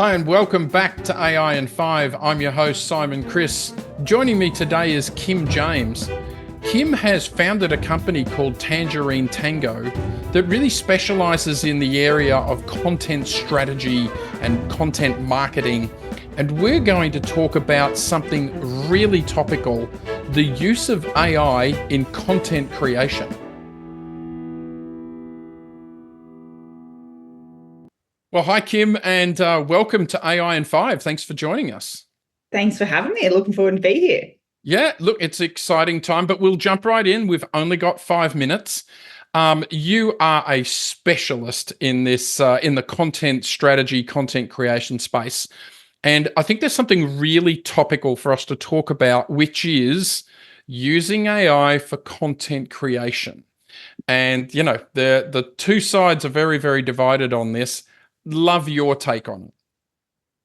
Hi, and welcome back to AI in 5. I'm your host, Simon Chris. Joining me today is Kim James. Kim has founded a company called Tangerine Tango that really specializes in the area of content strategy and content marketing. And we're going to talk about something really topical, the use of AI in content creation. Well, hi, Kim, and welcome to AI in 5. Thanks for joining us. Thanks for having me. Looking forward to be here. Yeah, look, it's an exciting time, but we'll jump right in. We've only got 5 minutes. You are a specialist in this, in the content strategy, content creation space. And I think there's something really topical for us to talk about, which is using AI for content creation. And, you know, the two sides are very, very divided on this. Love your take on it.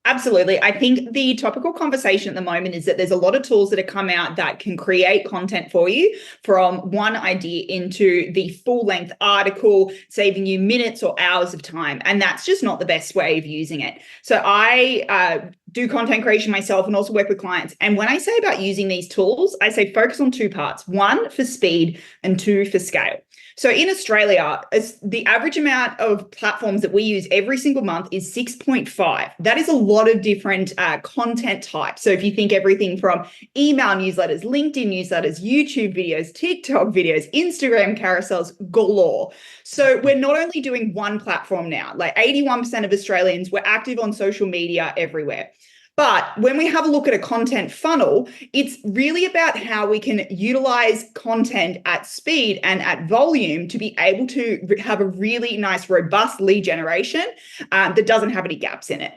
Absolutely. I think the topical conversation at the moment is that there's a lot of tools that have come out that can create content for you from one idea into the full length article, saving you minutes or hours of time. And that's just not the best way of using it. So I do content creation myself and also work with clients. And when I say about using these tools, I say focus on two parts, one for speed and two for scale. So in Australia, the average amount of platforms that we use every single month is 6.5. That is a lot of different content types. So if you think everything from email newsletters, LinkedIn newsletters, YouTube videos, TikTok videos, Instagram carousels, galore. So we're not only doing one platform now, like 81% of Australians, we're active on social media everywhere. But when we have a look at a content funnel, it's really about how we can utilize content at speed and at volume to be able to have a really nice, robust lead generation that doesn't have any gaps in it.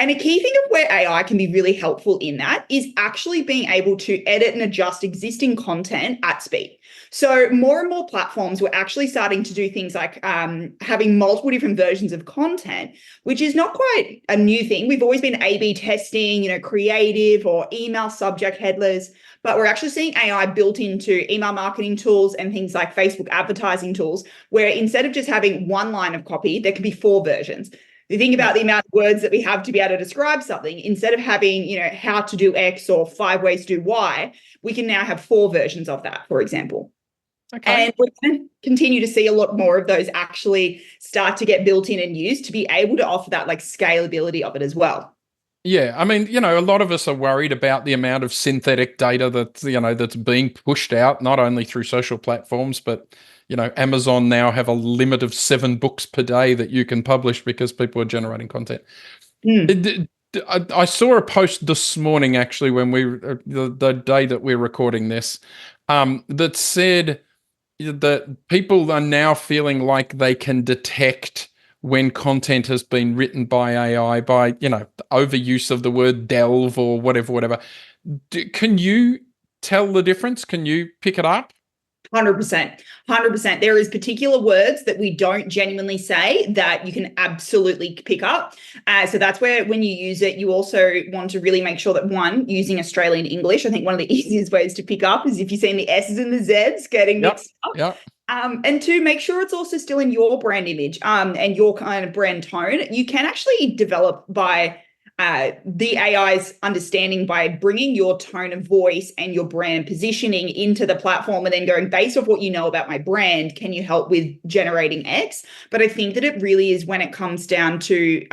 And a key thing of where AI can be really helpful in that is actually being able to edit and adjust existing content at speed. So more and more platforms were actually starting to do things like having multiple different versions of content, which is not quite a new thing. We've always been A/B testing, creative or email subject headers, but we're actually seeing AI built into email marketing tools and things like Facebook advertising tools, where instead of just having one line of copy, there can be 4 versions. If you think about the amount of words that we have to be able to describe something, instead of having, how to do X or 5 ways to do Y, we can now have 4 versions of that, for example. Okay. And we're going to continue to see a lot more of those actually start to get built in and used to be able to offer that like scalability of it as well. Yeah, I mean, a lot of us are worried about the amount of synthetic data that's being pushed out, not only through social platforms, but Amazon now have a limit of 7 books per day that you can publish because people are generating content. I saw a post this morning, actually, when the day that we're recording this, that said that people are now feeling like they can detect when content has been written by AI by, the overuse of the word delve or whatever. Can you tell the difference? Can you pick it up? 100%. 100%. There is particular words that we don't genuinely say that you can absolutely pick up. So that's where when you use it, you also want to really make sure that one, using Australian English, I think one of the easiest ways to pick up is if you're seeing the S's and the Z's getting mixed up. Yep. And two, make sure it's also still in your brand image and your kind of brand tone. You can actually develop by the AI's understanding by bringing your tone of voice and your brand positioning into the platform and then going, based off what you know about my brand, can you help with generating X? But I think that it really is when it comes down to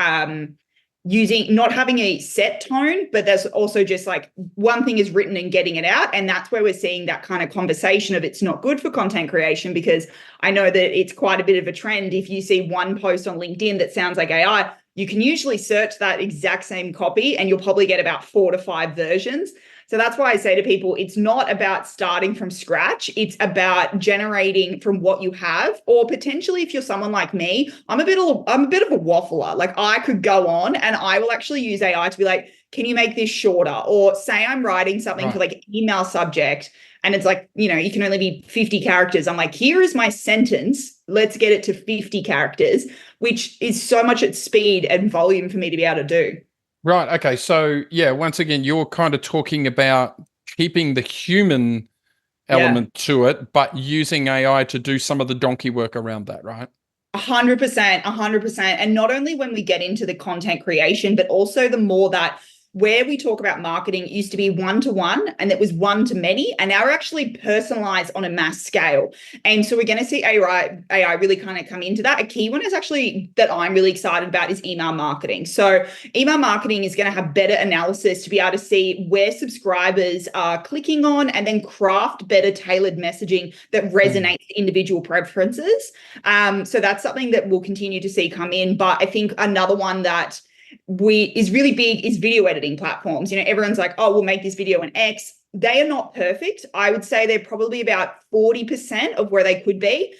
not having a set tone, but there's also just like one thing is written and getting it out. And that's where we're seeing that kind of conversation of it's not good for content creation, because I know that it's quite a bit of a trend. If you see one post on LinkedIn that sounds like AI, you can usually search that exact same copy and you'll probably get about 4 to 5 versions. So that's why I say to people, it's not about starting from scratch. It's about generating from what you have, or potentially if you're someone like me, I'm a bit of a waffler. Like I could go on and I will actually use AI to be like, can you make this shorter? Or say I'm writing something for like an email subject and it's like, you can only be 50 characters. I'm like, here is my sentence. Let's get it to 50 characters, which is so much at speed and volume for me to be able to do. Right. Okay. So yeah, once again, you're kind of talking about keeping the human element to it, but using AI to do some of the donkey work around that, right? 100%, 100%. And not only when we get into the content creation, but also the more that where we talk about marketing, it used to be one-to-one and it was one-to-many, and now we're actually personalized on a mass scale. And so we're going to see AI really kind of come into that. A key one is actually that I'm really excited about is email marketing. So email marketing is going to have better analysis to be able to see where subscribers are clicking on and then craft better tailored messaging that resonates with individual preferences. So that's something that we'll continue to see come in. But I think another one that is really big is video editing platforms. You know, everyone's like, oh, we'll make this video in X. They are not perfect. I would say they're probably about 40% of where they could be.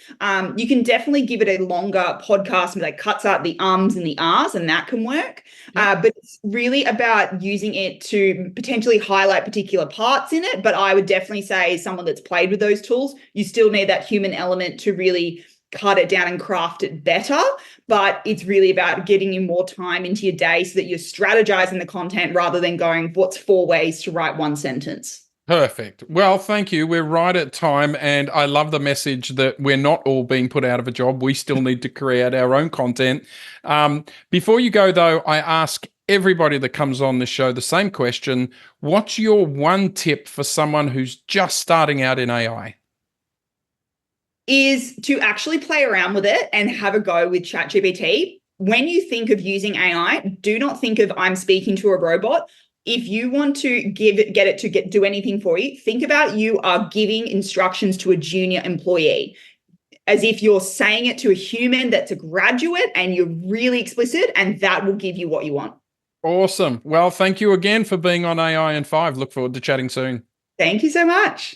You can definitely give it a longer podcast that cuts out the ums and the ahs, and that can work. But it's really about using it to potentially highlight particular parts in it. But I would definitely say, as someone that's played with those tools, you still need that human element to really cut it down and craft it better. But it's really about getting you more time into your day so that you're strategizing the content rather than going, what's 4 ways to write one sentence? Perfect. Well, thank you. We're right at time, and I love the message that we're not all being put out of a job. We still need to create our own content. Before you go, though, I ask everybody that comes on the show the same question. What's your one tip for someone who's just starting out in AI? Is to actually play around with it and have a go with ChatGPT. When you think of using AI, do not think of I'm speaking to a robot. If you want to get it to do anything for you, think about you are giving instructions to a junior employee, as if you're saying it to a human that's a graduate, and you're really explicit, and that will give you what you want. Awesome. Well, thank you again for being on AI in 5. Look forward to chatting soon. Thank you so much.